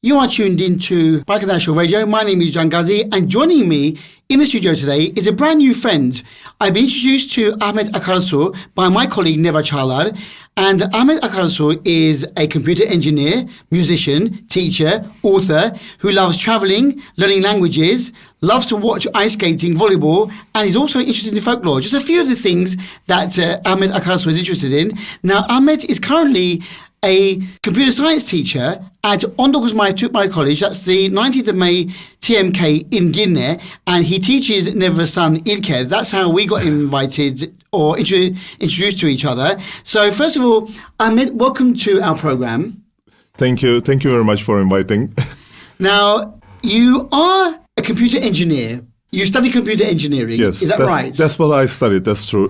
You are tuned into Bayrak International Radio. My name is Can Gazi, and joining me in the studio today is a brand new friend. I've been introduced to Ahmet Akarsu by my colleague Neva Çağlar, and Ahmet Akarsu is a computer engineer, musician, teacher, author who loves travelling, learning languages, loves to watch ice skating, volleyball, and is also interested in folklore. Just a few of the things that Ahmet Akarsu is interested in. Now, Ahmet is currently a computer science teacher at 19 May Türk Mari College. That's the 19th of May TMK in Guinea, and he teaches Neva's son İlker. That's how we got invited or introduced to each other. So first of all, Ahmet, welcome to our program. Thank you very much for inviting. Now, you are a computer engineer. You study computer engineering. Yes, is that right? That's what I studied. That's true.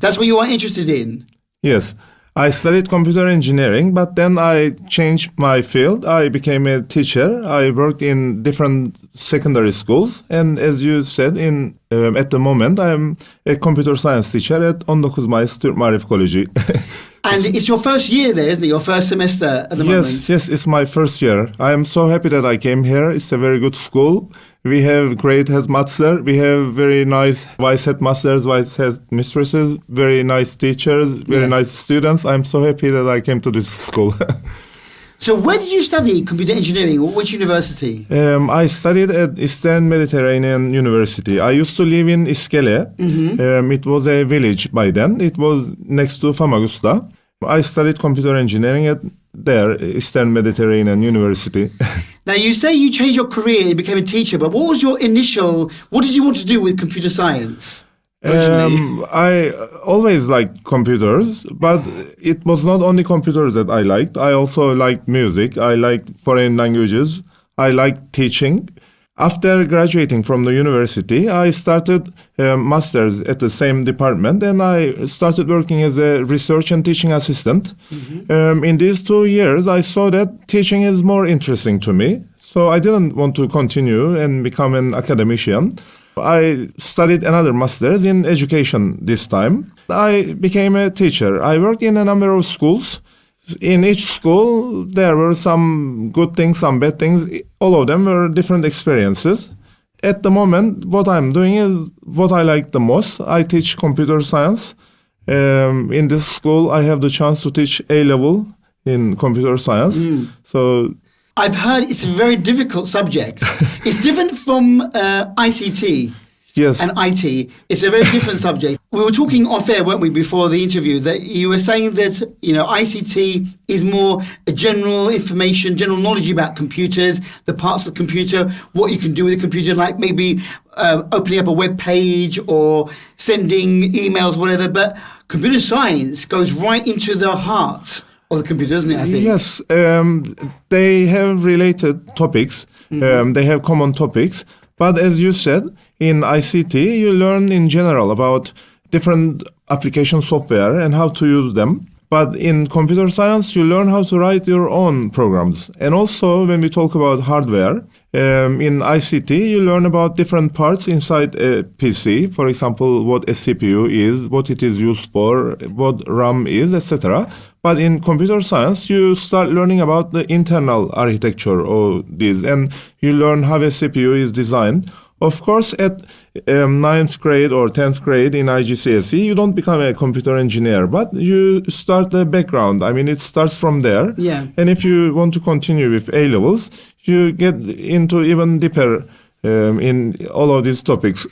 That's what you are interested in. Yes. I studied computer engineering, but then I changed my field. I became a teacher. I worked in different secondary schools. And as you said, at the moment, I'm a computer science teacher at 19 May Türk Mari College. And it's your first year there, isn't it? Your first semester at the moment. Yes, it's my first year. I am so happy that I came here. It's a very good school. We have great headmaster. We have very nice vice headmasters, vice headmistresses, very nice teachers, very nice students. I'm so happy that I came to this school. So where did you study computer engineering, or which university? I studied at Eastern Mediterranean University. I used to live in İskele. Mm-hmm. It was a village by then. It was next to Famagusta. I studied computer engineering at Eastern Mediterranean University. Now, you say you changed your career and became a teacher, but what did you want to do with computer science? I always liked computers, but it was not only computers that I liked. I also liked music. I liked foreign languages. I liked teaching. After graduating from the university, I started masters at the same department, and I started working as a research and teaching assistant. Mm-hmm. In these 2 years, I saw that teaching is more interesting to me. So I didn't want to continue and become an academician. I studied another master's in education this time. I became a teacher. I worked in a number of schools. In each school, there were some good things, some bad things. All of them were different experiences. At the moment, what I'm doing is what I like the most. I teach computer science. In this school, I have the chance to teach A-level in computer science. So I've heard it's a very difficult subject. It's different from ICT. Yes. And IT. It's a very different subject. We were talking off air, weren't we, before the interview, that you were saying that, ICT is more a general information, general knowledge about computers, the parts of the computer, what you can do with a computer, like maybe opening up a web page or sending emails, whatever. But computer science goes right into the heart of the computer, doesn't it, I think? Yes. They have related topics. Mm-hmm. They have common topics. But as you said, in ICT, you learn in general about different application software and how to use them. But in computer science, you learn how to write your own programs. And also, when we talk about hardware, in ICT, you learn about different parts inside a PC. For example, what a CPU is, what it is used for, what RAM is, etc. But in computer science, you start learning about the internal architecture of these, and you learn how a CPU is designed. Of course, at 9th grade or 10th grade in IGCSE, you don't become a computer engineer, but you start the background. I mean, it starts from there. Yeah. And if you want to continue with A-levels, you get into even deeper in all of these topics.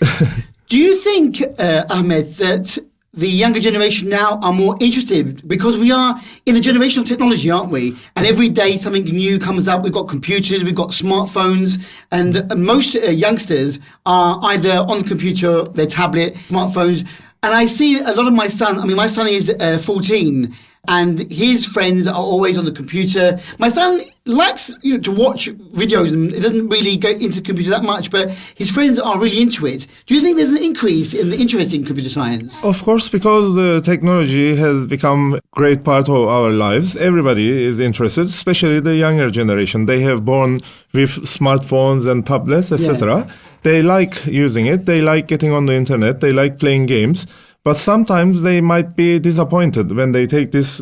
Do you think, Ahmed, that the younger generation now are more interested, because we are in the generation of technology, aren't we? And every day something new comes up. We've got computers, we've got smartphones, and most youngsters are either on the computer, their tablet, smartphones. And I see a lot of my son is 14, and his friends are always on the computer. My son likes to watch videos and doesn't really go into the computer that much, but his friends are really into it. Do you think there's an increase in the interest in computer science? Of course, because the technology has become a great part of our lives. Everybody is interested, especially the younger generation. They have born with smartphones and tablets, etc. Yeah. They like using it. They like getting on the internet. They like playing games. But sometimes they might be disappointed when they take this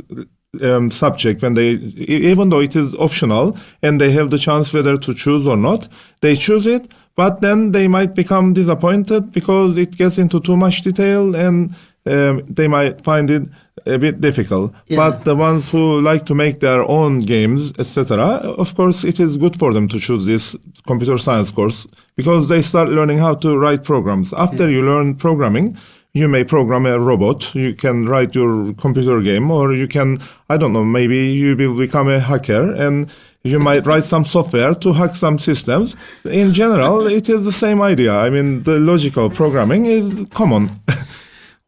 subject when even though it is optional and they have the chance whether to choose or not, they choose it, but then they might become disappointed because it gets into too much detail and they might find it a bit difficult. Yeah. But the ones who like to make their own games, etc., of course, it is good for them to choose this computer science course because they start learning how to write programs. After you learn programming, you may program a robot, you can write your computer game, or you can, I don't know, maybe you will become a hacker and you might write some software to hack some systems. In general, it is the same idea. I mean, the logical programming is common.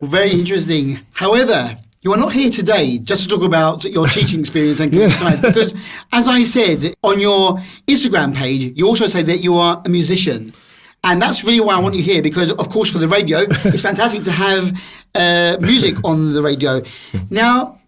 Very interesting. However, you are not here today just to talk about your teaching experience and computer science, because as I said, on your Instagram page, you also say that you are a musician. And that's really why I want you here, because, of course, for the radio, it's fantastic to have music on the radio. Now,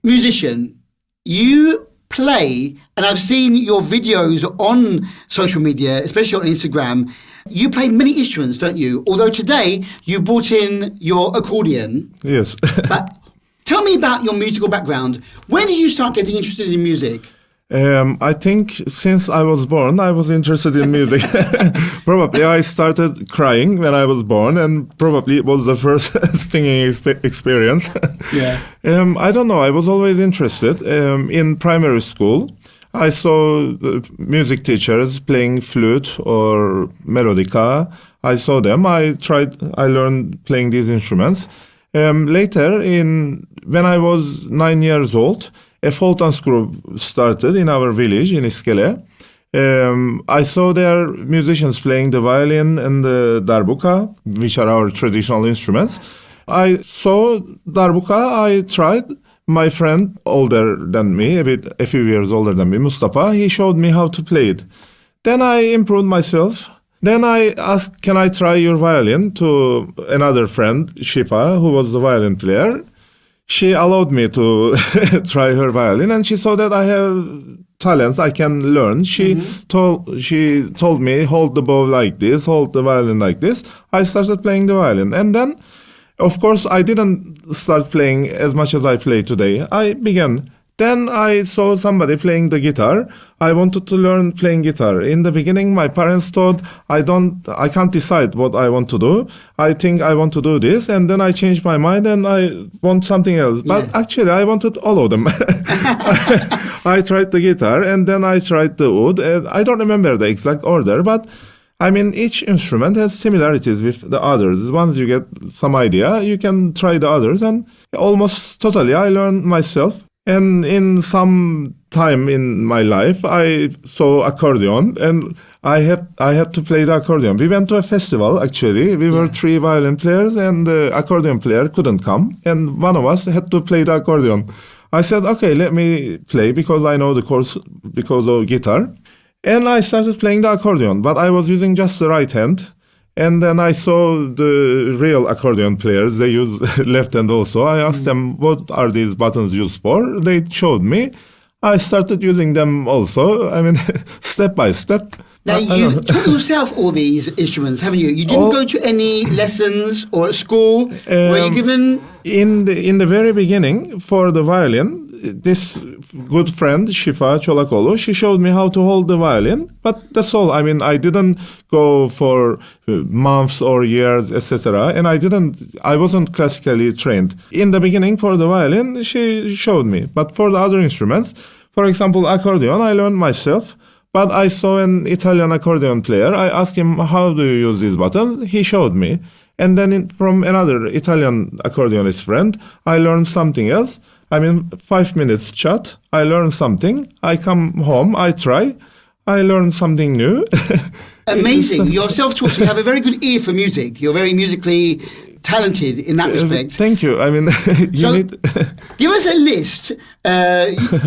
musician, you play, and I've seen your videos on social media, especially on Instagram. You play many instruments, don't you? Although today you brought in your accordion. Yes. But tell me about your musical background. When did you start getting interested in music? I think since I was born, I was interested in music. Probably I started crying when I was born, and probably it was the first singing experience. Yeah. I don't know. I was always interested. In primary school, I saw the music teachers playing flute or melodica. I saw them. I learned playing these instruments. Later, when I was 9 years old, a folk dance group started in our village in Iskele. I saw their musicians playing the violin and the darbuka, which are our traditional instruments. I saw darbuka, I tried. My friend, older than me, a few years older than me, Mustafa, he showed me how to play it. Then I improved myself. Then I asked, can I try your violin, to another friend, Shifa, who was the violin player. She allowed me to try her violin, and she saw that I have talents I can learn. She told me, hold the bow like this, hold the violin like this. I started playing the violin, and then, of course, I didn't start playing as much as I play today. I began. Then I saw somebody playing the guitar. I wanted to learn playing guitar. In the beginning, my parents thought I can't decide what I want to do. I think I want to do this, and then I changed my mind and I want something else. But actually, I wanted all of them. I tried the guitar and then I tried the oud. I don't remember the exact order, but I mean, each instrument has similarities with the others. Once you get some idea, you can try the others, and almost totally I learned myself. And in some time in my life, I saw accordion, and I had to play the accordion. We went to a festival, actually. We were 3 violin players, and the accordion player couldn't come, and one of us had to play the accordion. I said, okay, let me play, because I know the chords because of guitar. And I started playing the accordion, but I was using just the right hand. And then I saw the real accordion players, they use left hand also. I asked them, what are these buttons used for? They showed me. I started using them also, I mean, step by step. Now, you taught yourself all these instruments, haven't you? You didn't go to any lessons or at school? Were you given... In the very beginning, for the violin, this good friend, Shifa Çolakolu, she showed me how to hold the violin, but that's all. I mean, I didn't go for months or years, etc. And I wasn't classically trained. In the beginning, for the violin, she showed me. But for the other instruments, for example, accordion, I learned myself. But I saw an Italian accordion player. I asked him, how do you use these buttons? He showed me. And then from another Italian accordionist friend, I learned something else. I mean, 5 minutes chat, I learned something. I come home, I try, I learn something new. Amazing. You're self-taught, so you have a very good ear for music. You're very musically talented in that respect. Thank you. I mean, give us a list.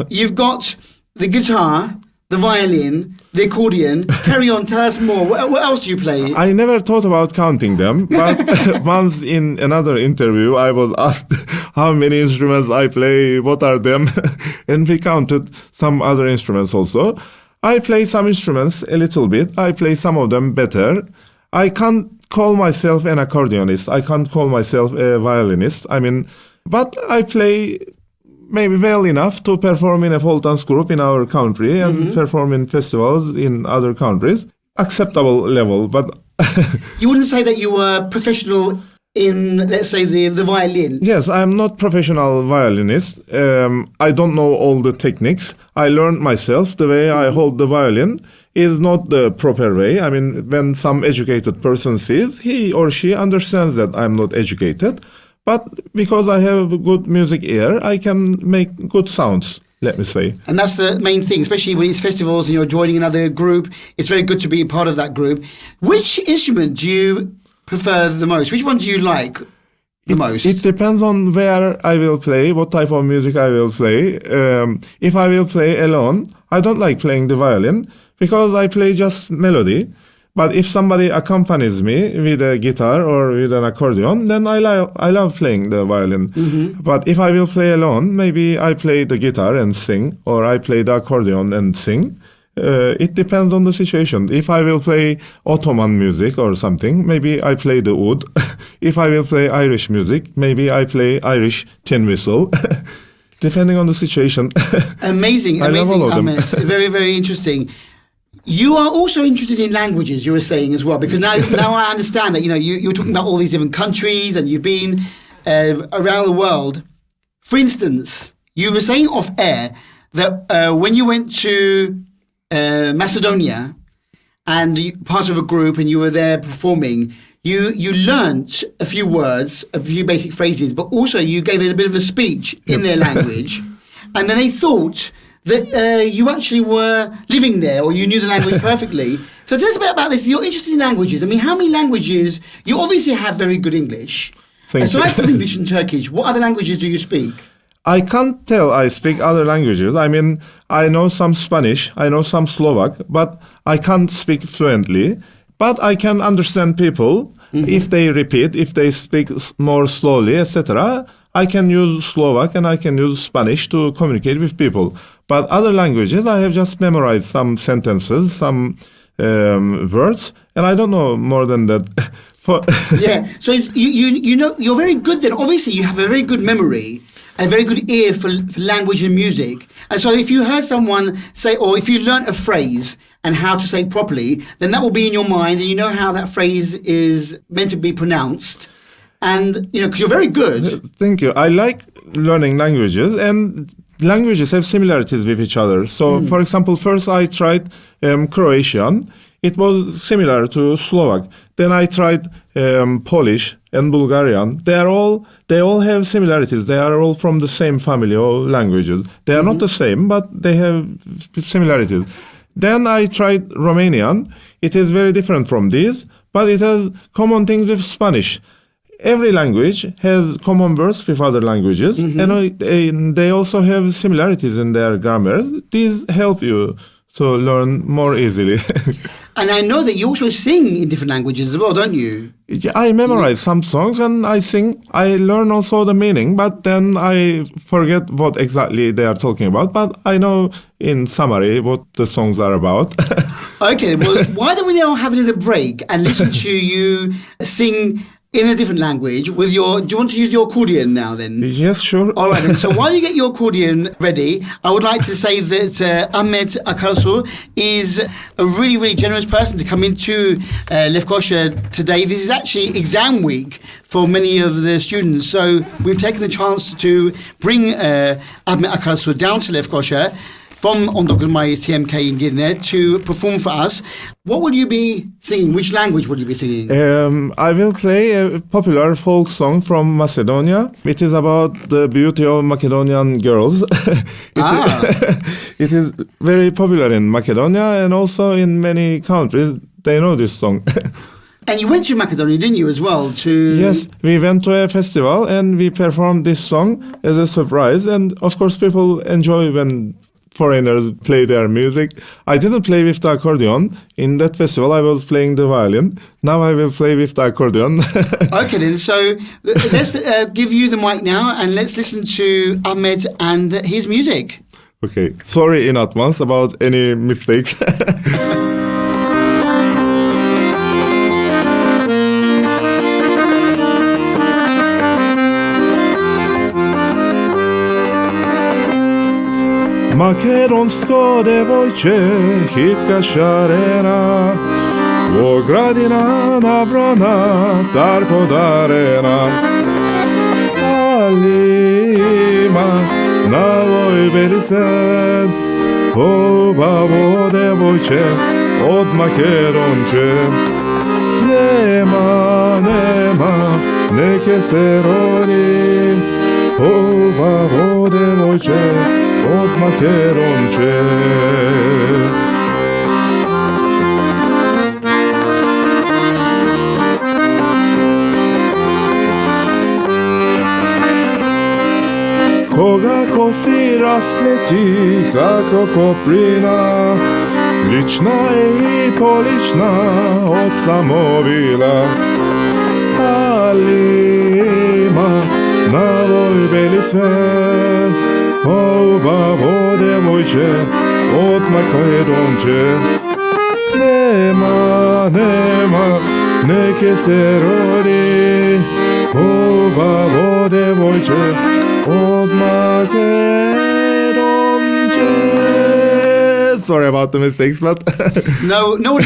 You've got the guitar, the violin, the accordion. Carry on, tell us more. What else do you play? I never thought about counting them, but once in another interview, I was asked how many instruments I play, what are them, and we counted some other instruments also. I play some instruments a little bit. I play some of them better. I can't call myself an accordionist. I can't call myself a violinist. I mean, but I play maybe well enough to perform in a folk dance group in our country and perform in festivals in other countries. Acceptable level, but You wouldn't say that you were professional in, let's say, the violin. yes, I'm not professional violinist. I don't know all the techniques. I learned myself. The way I hold the violin is not the proper way. I mean, when some educated person sees, he or she understands that I'm not educated. But because I have a good music ear, I can make good sounds, let me say. And that's the main thing, especially when it's festivals and you're joining another group. It's very good to be a part of that group. Which instrument do you prefer the most? Which one do you like the most? It depends on where I will play, what type of music I will play. If I will play alone, I don't like playing the violin because I play just melody. But if somebody accompanies me with a guitar or with an accordion, then I love playing the violin. But if I will play alone, maybe I play the guitar and sing, or I play the accordion and sing. It depends on the situation. If I will play Ottoman music or something, maybe I play the oud. If I will play Irish music, maybe I play Irish tin whistle. Depending on the situation. Amazing, I love all of them. Ahmet. Very, very interesting. You are also interested in languages, you were saying as well, because now I understand that, you're talking about all these different countries and you've been around the world. For instance, you were saying off air that when you went to Macedonia and part of a group and you were there performing, you learnt a few words, a few basic phrases, but also you gave it a bit of a speech in their language. And then they thought that you actually were living there or you knew the language perfectly. So tell us a bit about this. You're interested in languages. I mean, how many languages? You obviously have very good English. Aside from English and Turkish, what other languages do you speak? I can't tell I speak other languages. I mean, I know some Spanish, I know some Slovak, but I can't speak fluently. But I can understand people if they repeat, if they speak more slowly, etc. I can use Slovak and I can use Spanish to communicate with people. But other languages, I have just memorized some sentences, some words, and I don't know more than that. Yeah, so you know you're very good then. Obviously, you have a very good memory and a very good ear for language and music. And so if you heard someone say, or if you learnt a phrase and how to say it properly, then that will be in your mind and you know how that phrase is meant to be pronounced. And, because you're very good. Thank you. I like learning languages, and languages have similarities with each other. So, for example, first I tried Croatian. It was similar to Slovak. Then I tried Polish and Bulgarian. They all have similarities. They are all from the same family of languages. They are not the same, but they have similarities. Then I tried Romanian. It is very different from these, but it has common things with Spanish. Every language has common words with other languages, and they also have similarities in their grammar. These help you to learn more easily. And I know that you also sing in different languages as well, don't you? I memorize some songs and I sing. I learn also the meaning, but then I forget what exactly they are talking about. But I know in summary what the songs are about. Okay, well, why don't we now have a little break and listen to you sing in a different language with do you want to use your accordion now then? Yes, sure. All right, then. So while you get your accordion ready, I would like to say that Ahmet Akarsu is a really, really generous person to come into Lefkoşa today. This is actually exam week for many of the students. So we've taken the chance to bring Ahmet Akarsu down to Lefkoşa from 19 Mayıs TMK in Girne to perform for us. What will you be singing? Which language will you be singing? I will play a popular folk song from Macedonia. It is about the beauty of Macedonian girls. It is very popular in Macedonia and also in many countries. They know this song. And you went to Macedonia, didn't you, as well? Yes, we went to a festival and we performed this song as a surprise. And of course, people enjoy when foreigners play their music. I didn't play with the accordion. In that festival, I was playing the violin. Now I will play with the accordion. Okay, then. So let's give you the mic now and let's listen to Ahmet and his music. Okay. Sorry in advance about any mistakes. Makedonsko devojče, hitka šarena, ogradina nabrana, dar podarena. Alima, navoj velicen, obavo devojče, od Makedonče. Nema, neke se rodi, obavo devojče, od Makedonče. Koga kosi raspleti kako koprina, lična i polična od samovila. Ali ima navoj beli svet, obavo devojče od Makedonče. Nema, neke se rodi, obavo devojče od Makedonče. Sorry about the mistakes, but No one knows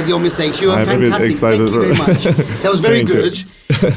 your mistakes. You are fantastic. Thank you very much. That was very good.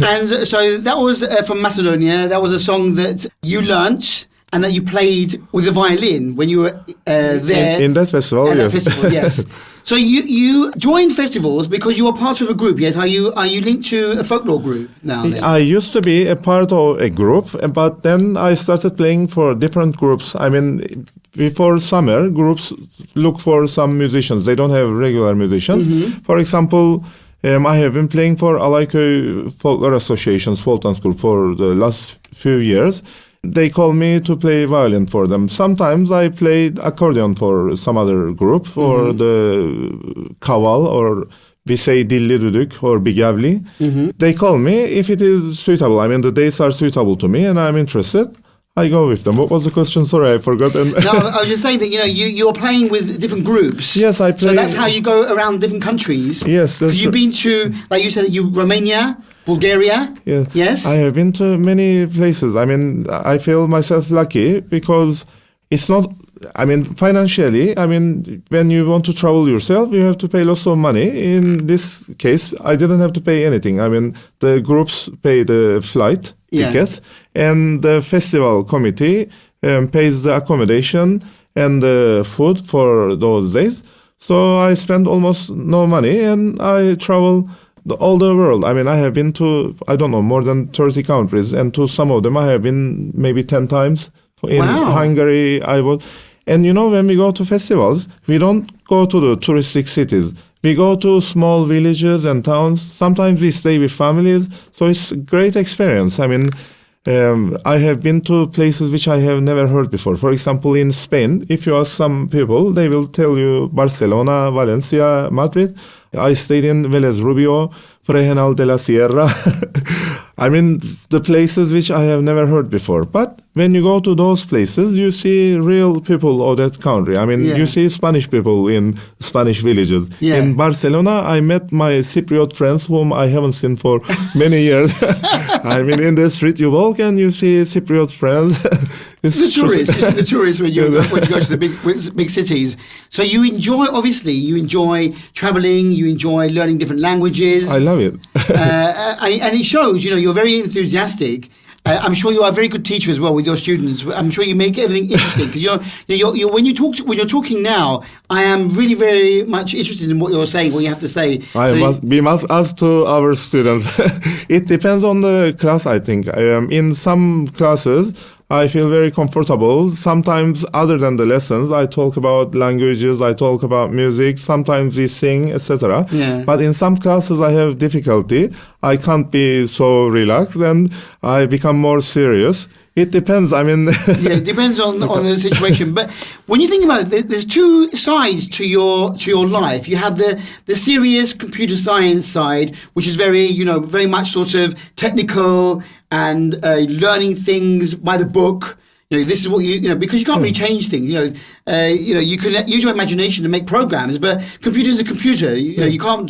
And so that was from Macedonia. That was a song that you learnt and that you played with the violin when you were there. In that festival, at yes. That festival, yes. So you joined festivals because you were part of a group, yes? Are you linked to a folklore group now? Then? I used to be a part of a group, but then I started playing for different groups. I mean, before summer, groups look for some musicians. They don't have regular musicians. Mm-hmm. For example, I have been playing for Alayköy Folklore Association's folk dance group for the last few years. They call me to play violin for them. Sometimes I played accordion for some other group, for the kaval, or we say dilli düdük or bigavli. Mm-hmm. They call me if it is suitable. I mean, the dates are suitable to me and I'm interested. I go with them. What was the question? Sorry, I forgot. No, I was just saying that you're playing with different groups. Yes, I play. So that's how you go around different countries. Yes, because you've been to, like you said, Romania, Bulgaria. Yes. Yes. I have been to many places. I mean, I feel myself lucky because it's not. I mean, financially, I mean, when you want to travel yourself, you have to pay lots of money. In this case, I didn't have to pay anything. I mean, the groups pay the flight tickets, and the festival committee pays the accommodation and the food for those days. So I spend almost no money, and I travel all the world. I mean, I have been to, I don't know, more than 30 countries, and to some of them I have been maybe 10 times. In Hungary, I was. And when we go to festivals, we don't go to the touristic cities. We go to small villages and towns. Sometimes we stay with families. So it's a great experience. I mean, I have been to places which I have never heard before. For example, in Spain, if you ask some people, they will tell you Barcelona, Valencia, Madrid. I stayed in Vélez Rubio, Fregenal de la Sierra. I mean, the places which I have never heard before. But when you go to those places, you see real people of that country. I mean, you see Spanish people in Spanish villages. Yeah. In Barcelona, I met my Cypriot friends whom I haven't seen for many years. I mean, in the street you walk and you see Cypriot friends. It's the tourists when you go to the big cities. So you enjoy traveling, you enjoy learning different languages. I love it. And it shows, you're very enthusiastic. I'm sure you are a very good teacher as well with your students. I'm sure you make everything interesting because when you're talking now, I am really very much interested in what you're saying, what you have to say. We must ask to our students. It depends on the class, I think. In some classes, I feel very comfortable. Sometimes, other than the lessons, I talk about languages, I talk about music, sometimes we sing, etc. Yeah. But in some classes, I have difficulty. I can't be so relaxed, and I become more serious. It depends. I mean, it depends on the situation. But when you think about it, there's two sides to your life. You have the serious computer science side, which is very much sort of technical and learning things by the book. This is what because you can't really change things. You can use your imagination to make programs, but computer is a computer. You can't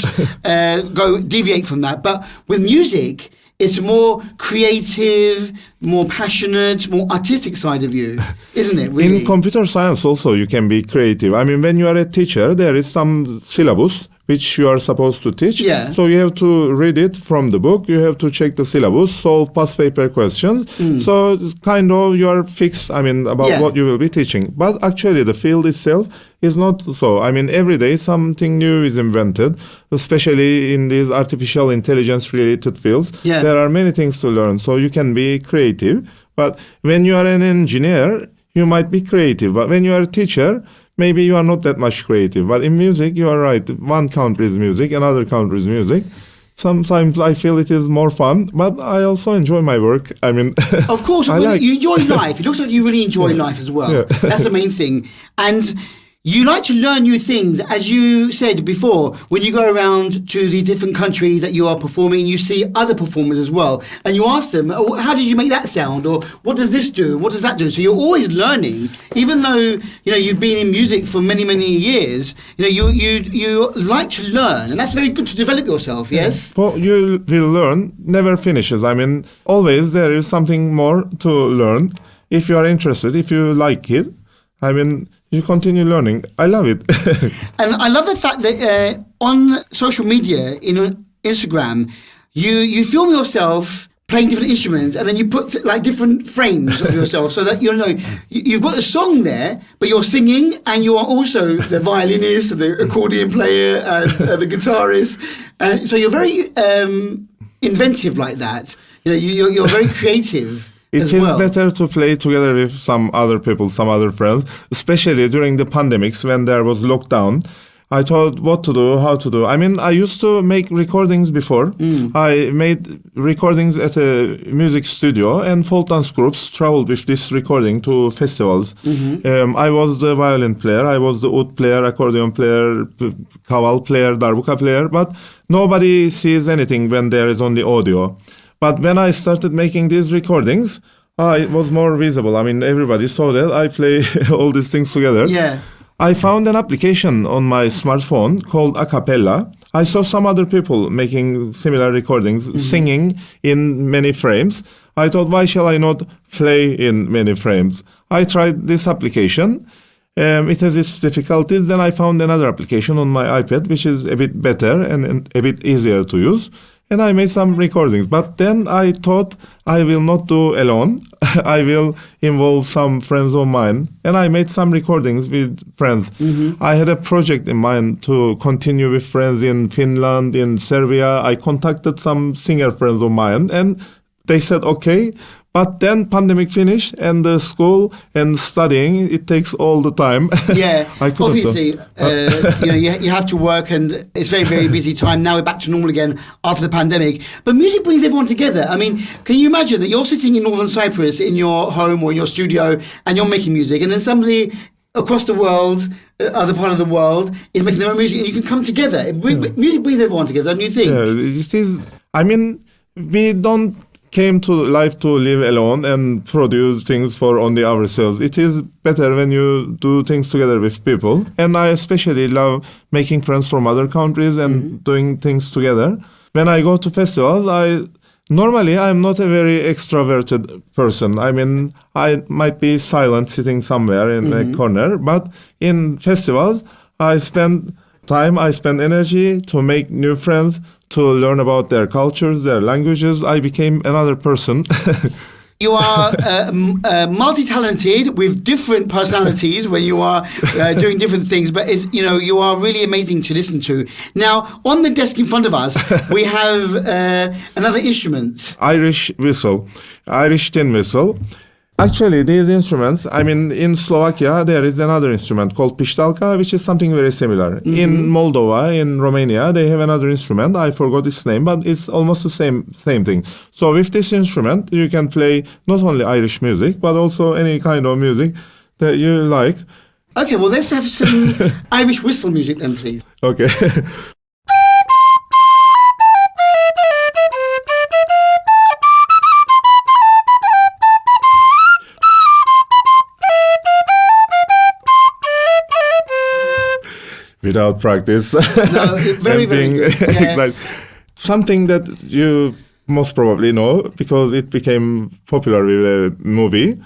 go deviate from that. But with music, it's a more creative, more passionate, more artistic side of you, isn't it? Really? In computer science also you can be creative. I mean, when you are a teacher, there is some syllabus which you are supposed to teach. Yeah. So you have to read it from the book. You have to check the syllabus, solve past paper questions. So kind of you are fixed, I mean, about what you will be teaching. But actually the field itself is not so. I mean, every day something new is invented, especially in these artificial intelligence related fields. Yeah. There are many things to learn. So you can be creative. But when you are an engineer, you might be creative. But when you are a teacher, maybe you are not that much creative. But in music, you are right. One country's music, another country's music. Sometimes I feel it is more fun, but I also enjoy my work. I mean, of course, you enjoy life. It looks like you really enjoy life as well. Yeah. That's the main thing. And you like to learn new things, as you said before, when you go around to the different countries that you are performing, you see other performers as well, and you ask them, oh, how did you make that sound? Or what does this do? What does that do? So you're always learning, even though, you've been in music for many, many years, you like to learn, and that's very good to develop yourself, yes? Well, you will learn, never finishes. I mean, always there is something more to learn. If you are interested, if you like it, I mean, you continue learning. I love it. And I love the fact that on social media, Instagram, you film yourself playing different instruments, and then you put like different frames of yourself, so that you've got a song there, but you're singing, and you are also the violinist, and the accordion player, and the guitarist, and so you're very inventive like that. You're very creative. It is better to play together with some other people, some other friends, especially during the pandemics when there was lockdown. I thought what to do, how to do. I mean, I used to make recordings before. I made recordings at a music studio, and folk dance groups traveled with this recording to festivals. I was the violin player, I was the oud player, accordion player, kaval player, darbuka player, but nobody sees anything when there is only audio. But when I started making these recordings, it was more visible. I mean, everybody saw that I play all these things together. Yeah. I found an application on my smartphone called Acapella. I saw some other people making similar recordings, singing in many frames. I thought, why shall I not play in many frames? I tried this application. It has its difficulties. Then I found another application on my iPad, which is a bit better and a bit easier to use. And I made some recordings. But then I thought I will not do alone. I will involve some friends of mine. And I made some recordings with friends. I had a project in mind to continue with friends in Finland, in Serbia. I contacted some singer friends of mine, and they said, okay. But then pandemic finished, and the school and studying, it takes all the time. Yeah, obviously, you have to work, and it's very, very busy time. Now we're back to normal again after the pandemic. But music brings everyone together. I mean, can you imagine that you're sitting in northern Cyprus in your home or in your studio, and you're making music, and then somebody across the world, other part of the world, is making their own music, and you can come together. Music brings everyone together, don't you think? Yeah, it is. I mean, we don't came to life to live alone and produce things for only ourselves. It is better when you do things together with people. And I especially love making friends from other countries and doing things together. When I go to festivals, normally I'm not a very extroverted person. I mean, I might be silent sitting somewhere in a corner, but in festivals, I spend time, I spend energy to make new friends, to learn about their cultures, their languages. I became another person. You are multi-talented with different personalities when you are doing different things, but you are really amazing to listen to. Now, on the desk in front of us, we have another instrument. Irish whistle, Irish tin whistle. Actually, these instruments, I mean, in Slovakia, there is another instrument called pishtalka, which is something very similar. In Moldova, in Romania, they have another instrument. I forgot its name, but it's almost the same thing. So with this instrument, you can play not only Irish music, but also any kind of music that you like. Okay, well, let's have some Irish whistle music then, please. Okay. Without practice. No, very, very good. Yeah. Like something that you most probably know, because it became popular with a movie.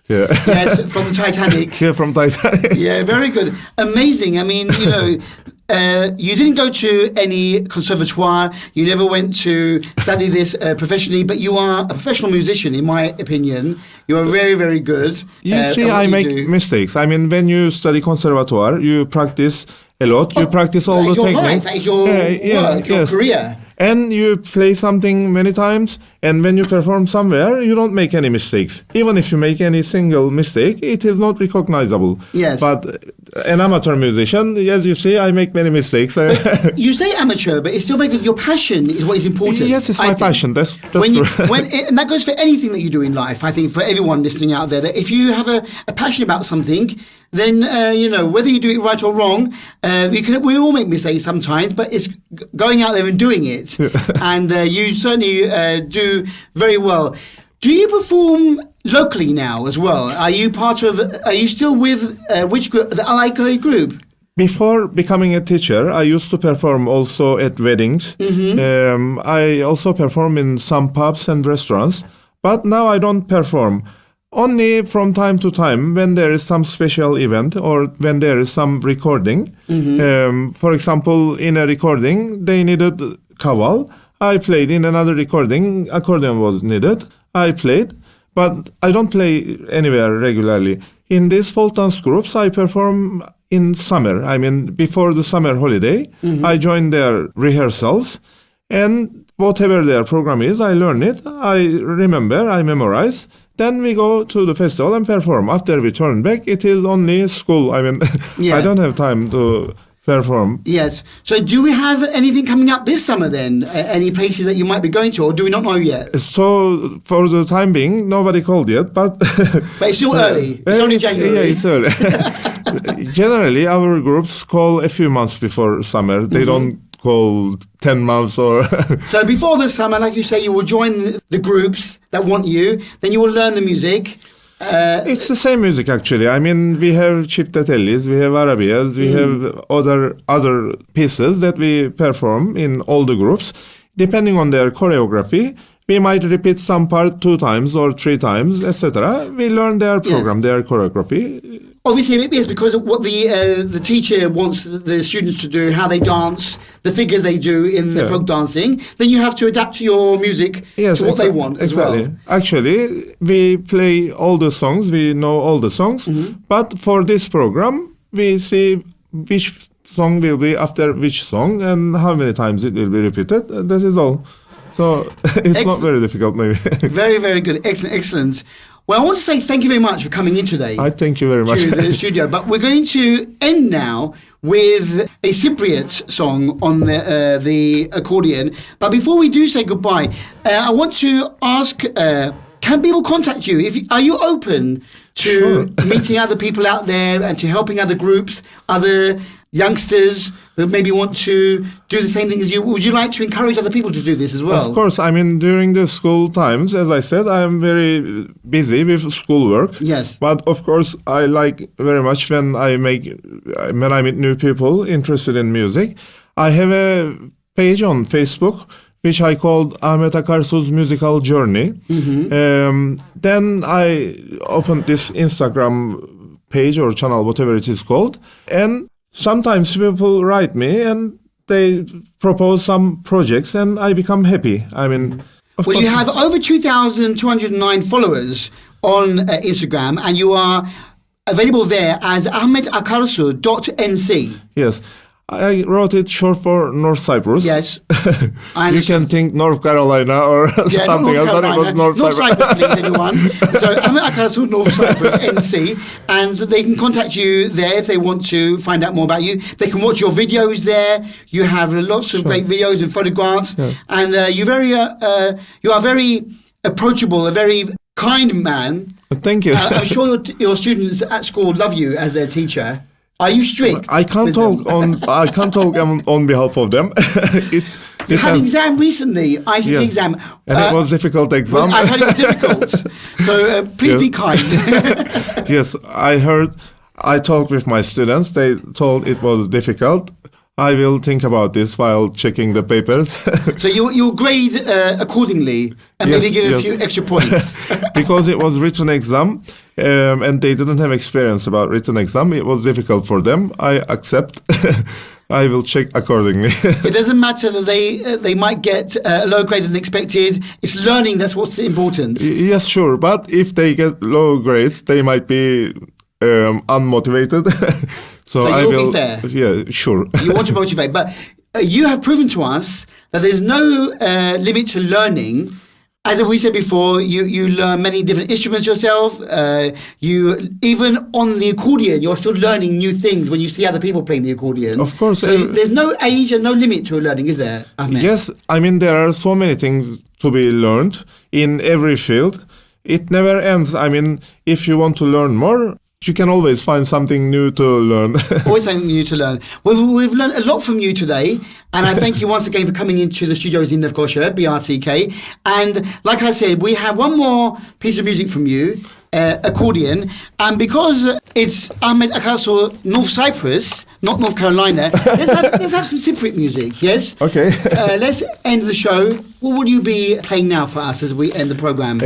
Yeah. Yes, from the Titanic. Yeah, from Titanic. Yeah, very good. Amazing. I mean, you didn't go to any conservatoire. You never went to study this professionally, but you are a professional musician, in my opinion. You are very, very good. You see, I make mistakes. I mean, when you study conservatoire, you practice a lot. You practice all the techniques. That is your work, your career. And you play something many times, and when you perform somewhere, you don't make any mistakes. Even if you make any single mistake, it is not recognizable. Yes. But an amateur musician, as you say, I make many mistakes. You say amateur, but it's still very good. Your passion is what is important. Yes, it's my passion. That's and that goes for anything that you do in life. I think for everyone listening out there, that if you have a passion about something, then whether you do it right or wrong, we all make mistakes sometimes, but it's going out there and doing it. And you certainly do very well. Do you perform locally now as well? Are you still with which group? The Alaiko group? Before becoming a teacher, I used to perform also at weddings. Mm-hmm. I also perform in some pubs and restaurants, but now I don't perform. Only from time to time when there is some special event or when there is some recording. Mm-hmm. For example, in a recording, they needed kaval. I played. In another recording, accordion was needed. I played, but I don't play anywhere regularly. In these folk dance groups, I perform in summer. I mean, before the summer holiday, mm-hmm. I join their rehearsals, and whatever their program is, I learn it. I remember, I memorize. Then we go to the festival and perform. After we turn back, it is only school. I mean, I don't have time to perform. Yes. So do we have anything coming up this summer then? Any places that you might be going to, or do we not know yet? So for the time being, nobody called yet, but... But it's still early. It's only January. Yeah, it's early. Generally, our groups call a few months before summer. They don't call 10 months or... So before the summer, like you say, you will join the groups that want you, then you will learn the music. It's the same music, actually. I mean, we have chiptatellis, we have arabias, we have other pieces that we perform in all the groups. Depending on their choreography, we might repeat some part 2 times or 3 times, etc. We learn their program, their choreography. Obviously, it's because of what the teacher wants the students to do, how they dance, the figures they do in the folk dancing. Then you have to adapt to your music to what they want as well. Actually, we play all the songs, we know all the songs, but for this program, we see which song will be after which song and how many times it will be repeated. That is all. So it's not very difficult, maybe. Very, very good. Excellent, excellent. Well, I want to say thank you very much for coming in today. I thank you very much. To the studio. But we're going to end now with a Cypriot song on the accordion. But before we do say goodbye, I want to ask, can people contact you? Are you open to meeting other people out there and to helping other groups, other youngsters who maybe want to do the same thing as you? Would you like to encourage other people to do this as well? Of course. I mean, during the school times, as I said, I am very busy with schoolwork. Yes. But of course, I like very much when I meet new people interested in music. I have a page on Facebook which I called Ahmet Akarsu's Musical Journey. Mm-hmm. Then I opened this Instagram page or channel, whatever it is called, and sometimes people write me and they propose some projects and I become happy. I mean... Well, you have over 2,209 followers on Instagram and you are available there as ahmetakarsu.nc. Yes. I wrote it short for North Cyprus. Yes. You can think North Carolina or something else. But it was North Cyprus, please, anyone. So, Ahmet Akarsu, North Cyprus, NC. And they can contact you there if they want to find out more about you. They can watch your videos there. You have lots of great videos and photographs. Yeah. And you are very approachable, a very kind man. Thank you. I'm sure your students at school love you as their teacher. Are you strict? I can't talk on behalf of them. You had an exam recently, ICT Yes. exam. And it was a difficult exam. I heard it was difficult. So please be kind. Yes, I talked with my students. They told it was difficult. I will think about this while checking the papers. So you'll grade accordingly and Yes, maybe give a yes. few extra points. Because it was written exam, and they didn't have experience about written exam. It was difficult for them. I accept. I will check accordingly. It doesn't matter that they might get a lower grade than expected. It's learning that's what's important. Yes, sure. But if they get low grades, they might be unmotivated. So I you'll will. be fair. Yeah, sure. You want to motivate, but you have proven to us that there's no limit to learning. As we said before, you learn many different instruments yourself. You even on the accordion, you're still learning new things when you see other people playing the accordion. Of course. So there's no age and no limit to learning, is there, Ahmet? Yes, I mean there are so many things to be learned in every field. It never ends. I mean, if you want to learn more, you can always find something new to learn. Always something new to learn. Well, we've learned a lot from you today, and I thank you once again for coming into the studios in Nicosia, BRTK. And like I said, we have one more piece of music from you, accordion, and because it's Ahmet Akarsu, North Cyprus, not North Carolina, let's have some Cypriot music, yes? Okay. Let's end the show. What will you be playing now for us as we end the program?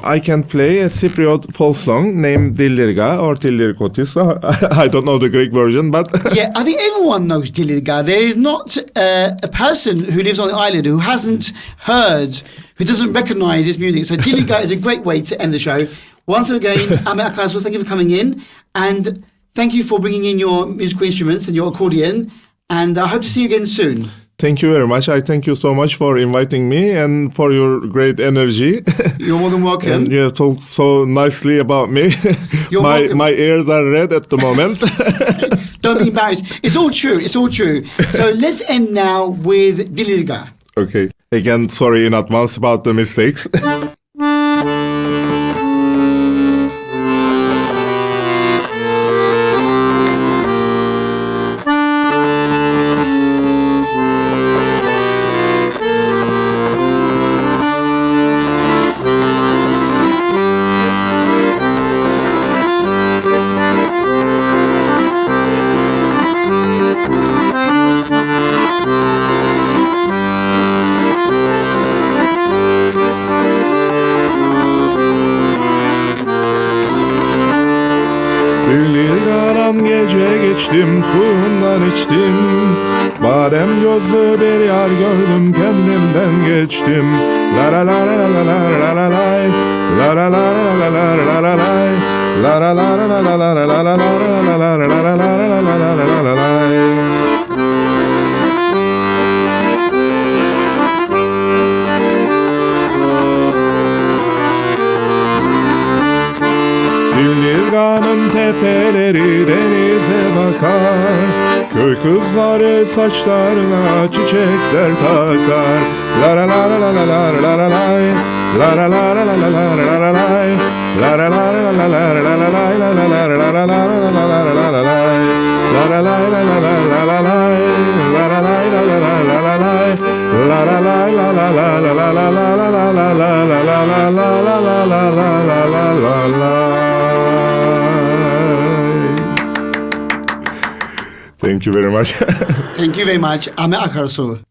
I can play a Cypriot folk song named Dillirga or Dillirkotis. I don't know the Greek version, but Yeah, I think everyone knows Dillirga. There is not a person who lives on the island who hasn't heard, who doesn't recognise this music. So Dillirga is a great way to end the show. Once again, Ahmet Akarsu, thank you for coming in, and thank you for bringing in your musical instruments and your accordion, and I hope to see you again soon. thank you very much. I thank you so much for inviting me and for your great energy. You're more than welcome. And you have talked so nicely about me. You're welcome. My ears are red at the moment. Don't be embarrassed. It's all true. It's all true. So let's end now with Dillirga. Okay. Again, sorry in advance about the mistakes. Dillirgaran gece geçtim, suyundan içtim. Badem gözlü bir yar gördüm, kendimden geçtim. La la la la la la la la lay. La la la la la la la la lay. La la la la la la la la la la la la la la la lay. Dillirganın tepeleri denize bakar. Köy kızları saçlarına çiçekler takar. La la la la la la la la lay. La la la la la la la la lay. La la la la la la la la lay. La la la la la la la la la lay. La la la la la la la lay. La la la la la la la lay. La la la la la la la la la la la la la la la la la la. Thank you very much. Thank you very much, Ahmet Akarsu.